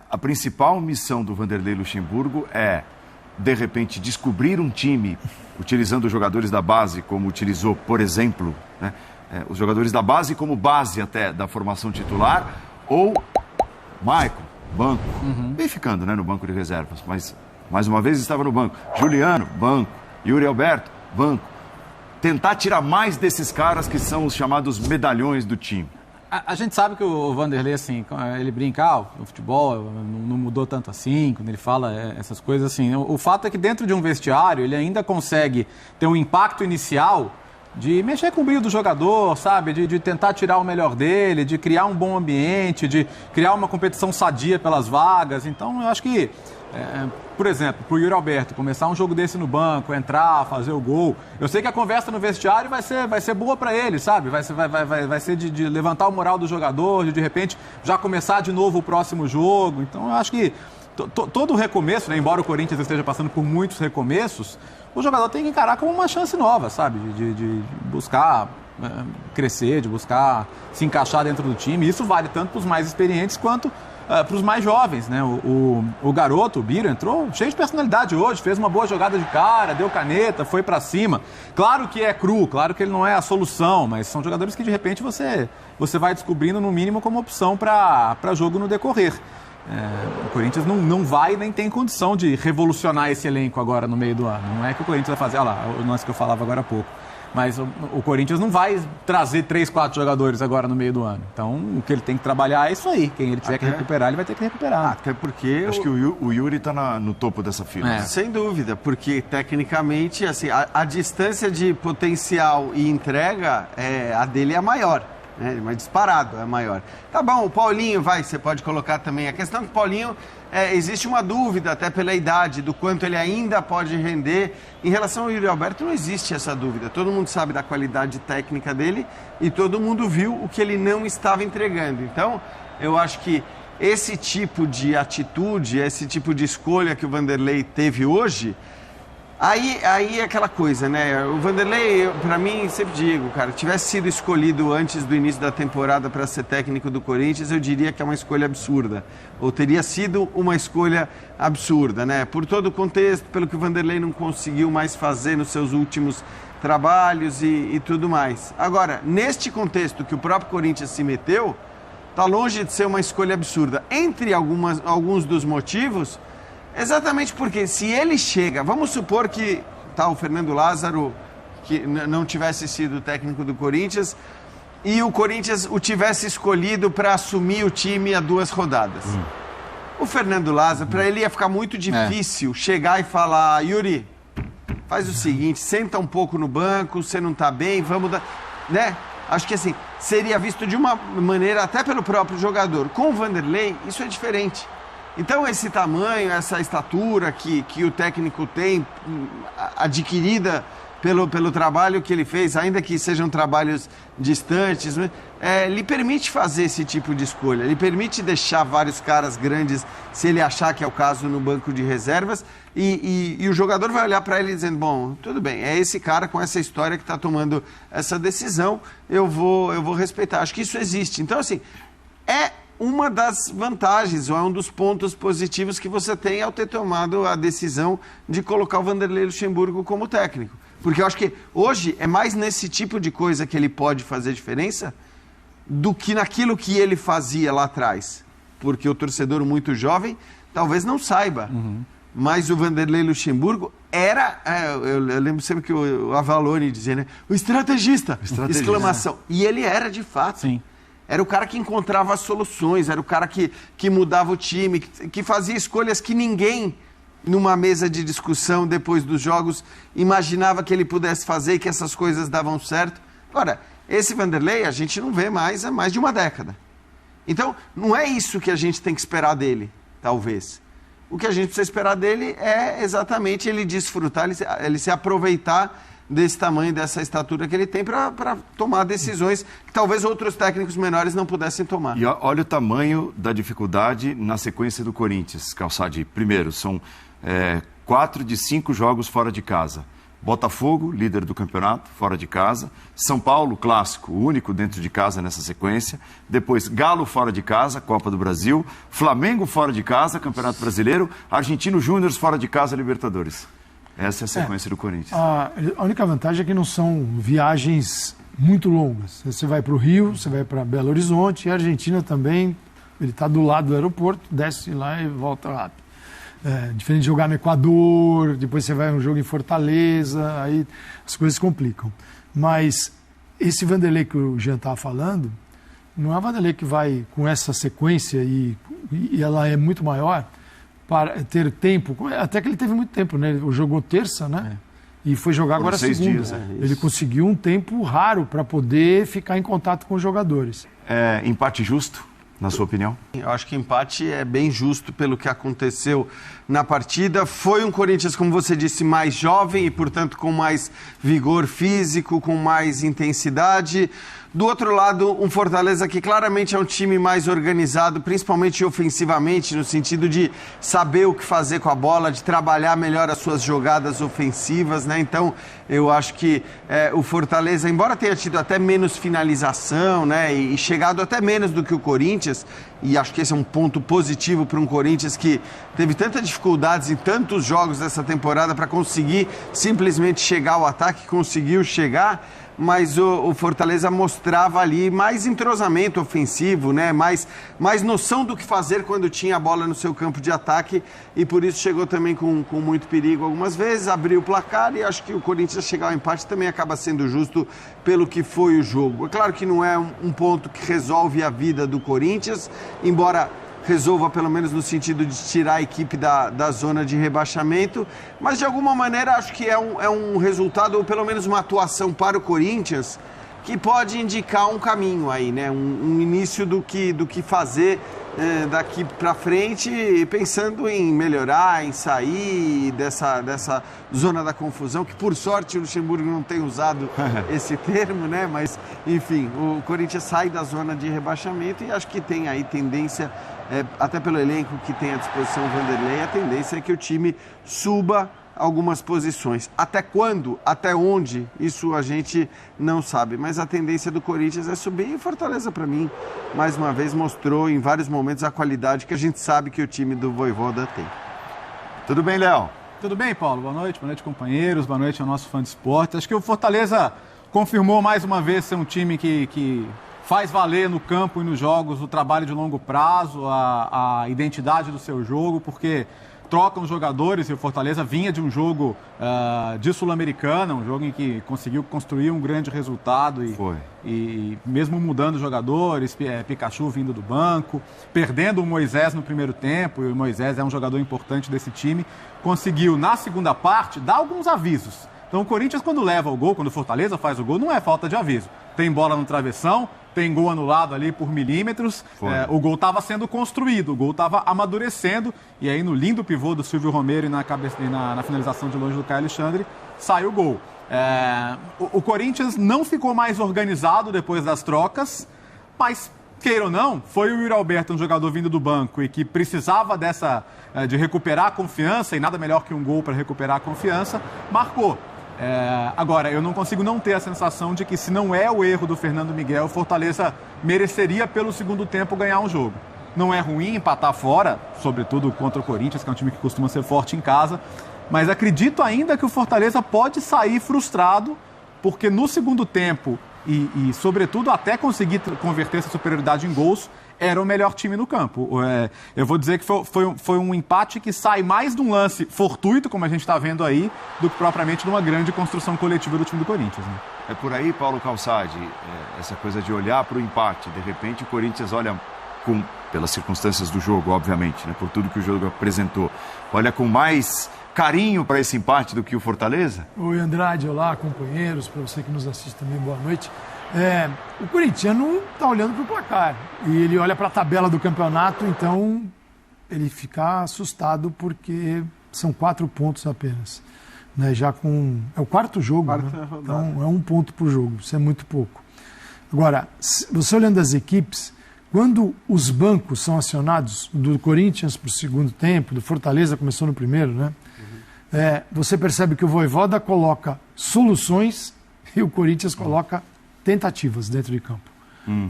A principal missão do Vanderlei Luxemburgo é, de repente, descobrir um time utilizando os jogadores da base, como utilizou, por exemplo, né, os jogadores da base como base até da formação titular, ou Maicon, banco, bem ficando, né, no banco de reservas, mas mais uma vez estava no banco. Juliano, banco. Yuri Alberto, banco. Tentar tirar mais desses caras que são os chamados medalhões do time. A gente sabe que o Vanderlei, assim, ele brinca, o futebol não mudou tanto assim, quando ele fala essas coisas assim. O fato é que dentro de um vestiário ele ainda consegue ter um impacto inicial de mexer com o brilho do jogador, sabe? De tentar tirar o melhor dele, de criar um bom ambiente, de criar uma competição sadia pelas vagas. Então, eu acho que, por exemplo, pro Yuri Alberto começar um jogo desse no banco, entrar, fazer o gol, eu sei que a conversa no vestiário vai ser boa para ele, sabe? Vai ser de levantar o moral do jogador, de repente já começar de novo o próximo jogo. Então, eu acho que todo recomeço, né, embora o Corinthians esteja passando por muitos recomeços, o jogador tem que encarar como uma chance nova, sabe? De buscar crescer, de buscar se encaixar dentro do time. Isso vale tanto para os mais experientes quanto para os mais jovens, né? O garoto, o Biro, entrou cheio de personalidade hoje, fez uma boa jogada de cara, deu caneta, foi para cima. Claro que é cru, claro que ele não é a solução, mas são jogadores que de repente você vai descobrindo no mínimo como opção para jogo no decorrer. O Corinthians não vai nem tem condição de revolucionar esse elenco agora no meio do ano. Não é que o Corinthians vai fazer, olha lá, o lance que eu falava agora há pouco. Mas o Corinthians não vai trazer 3, 4 jogadores agora no meio do ano. Então, o que ele tem que trabalhar é isso aí. Quem ele tiver que recuperar, ele vai ter que recuperar. Até porque acho que o Yuri está no topo dessa fila. Sem dúvida, porque tecnicamente assim, a distância de potencial e entrega, a dele é a maior. Mas disparado é maior. Tá bom, o Paulinho, você pode colocar também. A questão é que o Paulinho, existe uma dúvida, até pela idade, do quanto ele ainda pode render. Em relação ao Yuri Alberto, não existe essa dúvida. Todo mundo sabe da qualidade técnica dele e todo mundo viu o que ele não estava entregando. Então, eu acho que esse tipo de atitude, esse tipo de escolha que o Vanderlei teve hoje, aí é aquela coisa, né? O Vanderlei, pra mim, sempre digo, cara, tivesse sido escolhido antes do início da temporada para ser técnico do Corinthians, eu diria que é uma escolha absurda. Ou teria sido uma escolha absurda, né? Por todo o contexto, pelo que o Vanderlei não conseguiu mais fazer nos seus últimos trabalhos e tudo mais. Agora, neste contexto que o próprio Corinthians se meteu, tá longe de ser uma escolha absurda. Entre alguns dos motivos, exatamente porque se ele chega, vamos supor que o Fernando Lázaro, que não tivesse sido técnico do Corinthians, e o Corinthians o tivesse escolhido para assumir o time a 2 rodadas. O Fernando Lázaro, para ele ia ficar muito difícil chegar e falar, Yuri, faz o seguinte, senta um pouco no banco, você não está bem, vamos dar... Né? Acho que assim, seria visto de uma maneira até pelo próprio jogador. Com o Vanderlei, isso é diferente. Então, esse tamanho, essa estatura que o técnico tem, adquirida pelo trabalho que ele fez, ainda que sejam trabalhos distantes, lhe permite fazer esse tipo de escolha, lhe permite deixar vários caras grandes, se ele achar que é o caso, no banco de reservas, e o jogador vai olhar para ele dizendo, bom, tudo bem, é esse cara com essa história que está tomando essa decisão, eu vou respeitar. Acho que isso existe. Então, assim, uma das vantagens, ou é um dos pontos positivos que você tem ao ter tomado a decisão de colocar o Vanderlei Luxemburgo como técnico. Porque eu acho que hoje é mais nesse tipo de coisa que ele pode fazer diferença do que naquilo que ele fazia lá atrás. Porque o torcedor muito jovem talvez não saiba. Mas o Vanderlei Luxemburgo era... eu lembro sempre que o Avalone dizia, né? O estrategista! Exclamação. E ele era de fato. Sim. Era o cara que encontrava as soluções, era o cara que mudava o time, que fazia escolhas que ninguém, numa mesa de discussão depois dos jogos, imaginava que ele pudesse fazer e que essas coisas davam certo. Agora, esse Vanderlei a gente não vê mais há mais de uma década. Então, não é isso que a gente tem que esperar dele, talvez. O que a gente precisa esperar dele é exatamente ele desfrutar, ele se aproveitar desse tamanho, dessa estatura que ele tem para tomar decisões que talvez outros técnicos menores não pudessem tomar. E olha o tamanho da dificuldade na sequência do Corinthians, Calçade. Primeiro, são 4 de 5 jogos fora de casa. Botafogo, líder do campeonato, fora de casa. São Paulo, clássico, o único dentro de casa nessa sequência. Depois, Galo fora de casa, Copa do Brasil. Flamengo fora de casa, Campeonato Brasileiro. Argentino Júnior fora de casa, Libertadores. Essa é a sequência do Corinthians. A única vantagem é que não são viagens muito longas. Você vai para o Rio, você vai para Belo Horizonte, e a Argentina também, ele está do lado do aeroporto, desce lá e volta rápido. Diferente de jogar no Equador, depois você vai a um jogo em Fortaleza, aí as coisas complicam. Mas esse Vanderlei que o Jean estava falando, não é o Vanderlei que vai com essa sequência e ela é muito maior para ter tempo, até que ele teve muito tempo, né? Ele jogou terça, né? E foi jogar agora segunda. Dias, ele conseguiu um tempo raro para poder ficar em contato com os jogadores. Empate justo, na sua opinião? Eu acho que empate é bem justo pelo que aconteceu na partida. Foi um Corinthians, como você disse, mais jovem e, portanto, com mais vigor físico, com mais intensidade. Do outro lado, um Fortaleza que claramente é um time mais organizado, principalmente ofensivamente, no sentido de saber o que fazer com a bola, de trabalhar melhor as suas jogadas ofensivas, né? Então, eu acho que o Fortaleza, embora tenha tido até menos finalização, né, e chegado até menos do que o Corinthians, e acho que esse é um ponto positivo para um Corinthians que teve tantas dificuldades em tantos jogos dessa temporada para conseguir simplesmente chegar ao ataque, conseguiu chegar, mas o Fortaleza mostrava ali mais entrosamento ofensivo, né? mais noção do que fazer quando tinha a bola no seu campo de ataque, e por isso chegou também com muito perigo algumas vezes, abriu o placar, e acho que o Corinthians chegar ao empate também acaba sendo justo pelo que foi o jogo. É claro que não é um ponto que resolve a vida do Corinthians, embora resolva pelo menos no sentido de tirar a equipe da zona de rebaixamento, mas de alguma maneira acho que é um resultado, ou pelo menos uma atuação para o Corinthians, que pode indicar um caminho aí, né? Um início do que fazer daqui para frente, pensando em melhorar, em sair dessa zona da confusão, que por sorte o Luxemburgo não tem usado esse termo, né? Mas, enfim, o Corinthians sai da zona de rebaixamento e acho que tem aí tendência, até pelo elenco que tem à disposição o Vanderlei, a tendência é que o time suba algumas posições. Até quando? Até onde? Isso a gente não sabe. Mas a tendência do Corinthians é subir, e Fortaleza, para mim, mais uma vez mostrou em vários momentos a qualidade que a gente sabe que o time do Vojvoda tem. Tudo bem, Léo? Tudo bem, Paulo? Boa noite, companheiros, boa noite ao nosso fã de esporte. Acho que o Fortaleza confirmou mais uma vez ser um time que faz valer no campo e nos jogos o trabalho de longo prazo, a identidade do seu jogo, porque trocam os jogadores, e o Fortaleza vinha de um jogo de Sul-Americana, um jogo em que conseguiu construir um grande resultado e mesmo mudando jogadores, Pikachu vindo do banco, perdendo o Moisés no primeiro tempo, e o Moisés é um jogador importante desse time, conseguiu na segunda parte dar alguns avisos. Então o Corinthians, quando leva o gol, quando o Fortaleza faz o gol, não é falta de aviso. Tem bola no travessão, tem gol anulado ali por milímetros, o gol estava sendo construído, o gol estava amadurecendo, e aí no lindo pivô do Silvio Romero e na finalização de longe do Caio Alexandre, sai o gol. O Corinthians não ficou mais organizado depois das trocas, mas, queira ou não, foi o Yuri Alberto, um jogador vindo do banco e que precisava de recuperar a confiança, e nada melhor que um gol para recuperar a confiança, marcou. Agora, eu não consigo não ter a sensação de que, se não é o erro do Fernando Miguel, o Fortaleza mereceria, pelo segundo tempo, ganhar um jogo. Não é ruim empatar fora, sobretudo contra o Corinthians, que é um time que costuma ser forte em casa, mas acredito ainda que o Fortaleza pode sair frustrado, porque no segundo tempo, e sobretudo até conseguir converter essa superioridade em gols, era o melhor time no campo. Eu vou dizer que foi um empate que sai mais de um lance fortuito, como a gente está vendo aí, do que propriamente de uma grande construção coletiva do time do Corinthians, né? É por aí, Paulo Calçade, essa coisa de olhar para o empate. De repente, o Corinthians olha pelas circunstâncias do jogo, obviamente, né, por tudo que o jogo apresentou, olha com mais carinho para esse empate do que o Fortaleza? Oi, Andrade, olá, companheiros, para você que nos assiste também, boa noite. O corintiano está olhando para o placar e ele olha para a tabela do campeonato, então ele fica assustado porque são 4 pontos apenas, né? Já com é o quarto jogo, né? Então é 1 ponto por jogo, isso é muito pouco. Agora, você olhando as equipes, quando os bancos são acionados, do Corinthians para o segundo tempo, do Fortaleza começou no primeiro, né? você percebe que o Vojvoda coloca soluções e o Corinthians coloca tentativas dentro de campo.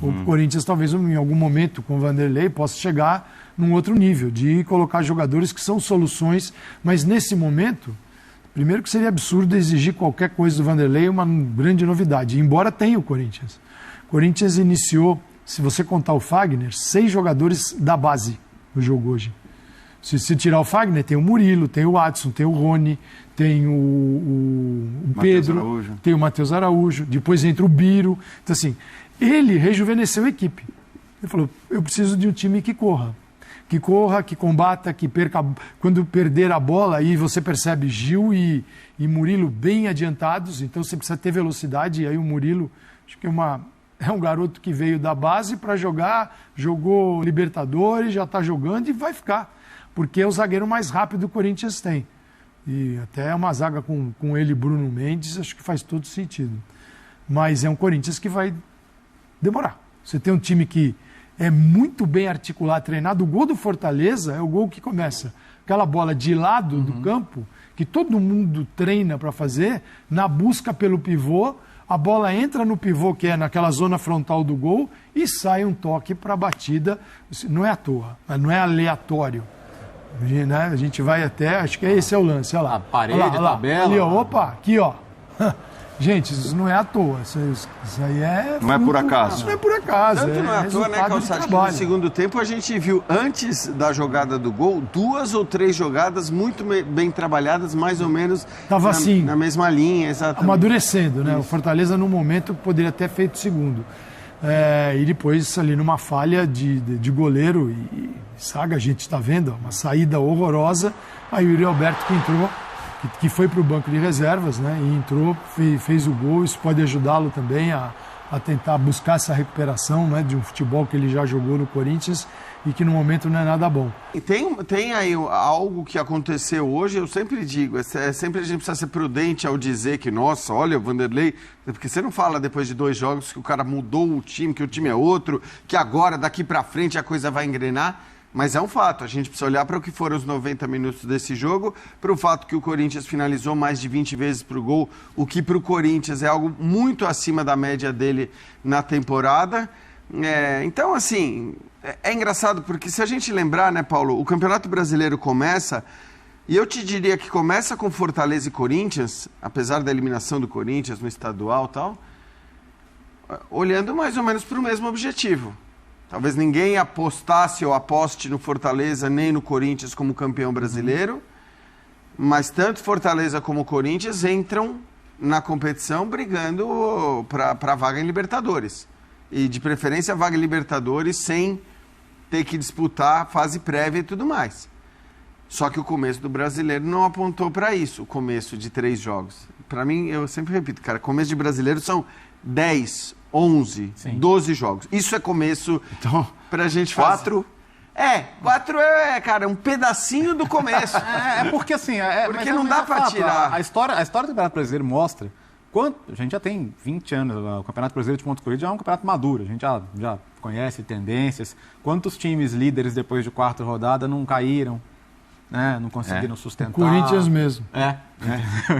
O Corinthians talvez em algum momento com o Vanderlei possa chegar num outro nível, de colocar jogadores que são soluções, mas nesse momento, primeiro que seria absurdo exigir qualquer coisa do Vanderlei, uma grande novidade, embora tenha o Corinthians. O Corinthians iniciou, se você contar o Fagner, 6 jogadores da base no jogo hoje. Se tirar o Fagner, tem o Murilo, tem o Adson, tem o Rony, tem o Pedro, Araújo. Tem o Matheus Araújo, depois entra o Biro. Então, assim, ele rejuvenesceu a equipe. Ele falou, eu preciso de um time que corra, que combata, que perca. Quando perder a bola, aí você percebe Gil e Murilo bem adiantados, então você precisa ter velocidade, e aí o Murilo, acho que é um garoto que veio da base para jogar, jogou Libertadores, já está jogando e vai ficar, porque é o zagueiro mais rápido que o Corinthians tem. E até uma zaga com ele e Bruno Mendes, acho que faz todo sentido. Mas é um Corinthians que vai demorar. Você tem um time que é muito bem articulado, treinado. O gol do Fortaleza é o gol que começa. Aquela bola de lado do campo, que todo mundo treina para fazer, na busca pelo pivô, a bola entra no pivô, que é naquela zona frontal do gol, e sai um toque para a batida. Não é à toa, não é aleatório. A gente vai até, acho que esse é o lance, olha lá. A parede, olha lá, tabela. Ali, ó, opa, aqui, ó. Gente, isso não é à toa. Isso aí é... Não é por acaso. Isso não é por acaso. Tanto não é à toa, né, Calçade, que no segundo tempo a gente viu, antes da jogada do gol, 2 ou 3 jogadas muito bem trabalhadas, mais ou menos assim, na mesma linha, exatamente. Amadurecendo, né? Isso. O Fortaleza, no momento, poderia ter feito o segundo. E depois, ali numa falha de goleiro e Saga, a gente está vendo, uma saída horrorosa. Aí o Yuri Alberto que entrou, que foi para o banco de reservas, né? E entrou, fez o gol. Isso pode ajudá-lo também a tentar buscar essa recuperação, né, de um futebol que ele já jogou no Corinthians e que no momento não é nada bom. E tem aí algo que aconteceu hoje, eu sempre digo, sempre a gente precisa ser prudente ao dizer que, nossa, olha, o Vanderlei, porque você não fala depois de 2 jogos que o cara mudou o time, que o time é outro, que agora, daqui para frente, a coisa vai engrenar. Mas é um fato, a gente precisa olhar para o que foram os 90 minutos desse jogo, para o fato que o Corinthians finalizou mais de 20 vezes para o gol, o que para o Corinthians é algo muito acima da média dele na temporada. Então, assim, é engraçado porque se a gente lembrar, né, Paulo, o Campeonato Brasileiro começa, e eu te diria que começa com Fortaleza e Corinthians, apesar da eliminação do Corinthians no estadual e tal, olhando mais ou menos para o mesmo objetivo. Talvez ninguém apostasse ou aposte no Fortaleza nem no Corinthians como campeão brasileiro, mas tanto Fortaleza como Corinthians entram na competição brigando para a vaga em Libertadores. E de preferência a vaga em Libertadores sem ter que disputar fase prévia e tudo mais. Só que o começo do brasileiro não apontou para isso, o começo de 3 jogos. Para mim, eu sempre repito, cara, começo de brasileiro são 10, 11, sim, 12 jogos. Isso é começo então, pra gente fazer. 4? 4 cara, um pedacinho do começo. Porque assim... porque não dá pra tirar. A história do Campeonato Brasileiro mostra quanto... A gente já tem 20 anos, o Campeonato Brasileiro de pontos corridos já é um campeonato maduro. A gente já conhece tendências. Quantos times líderes depois de 4ª rodada não caíram? Né? Não conseguiram sustentar. O Corinthians mesmo.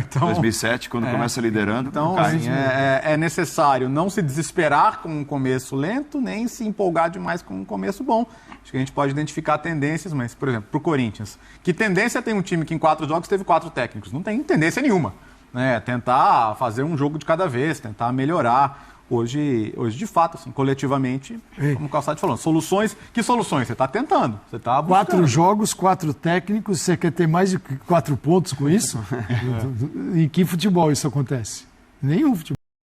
Então, 2007, quando começa liderando. Então, assim, é necessário não se desesperar com um começo lento, nem se empolgar demais com um começo bom. Acho que a gente pode identificar tendências, mas, por exemplo, para o Corinthians, que tendência tem um time que em 4 jogos teve 4 técnicos? Não tem tendência nenhuma. Né? Tentar fazer um jogo de cada vez, tentar melhorar. Hoje, de fato, assim, coletivamente, como o Calçade falou, soluções. Que soluções? Você está tentando, você está buscando. 4 jogos, 4 técnicos, você quer ter mais de 4 pontos com isso? Em que futebol isso acontece? Nenhum futebol.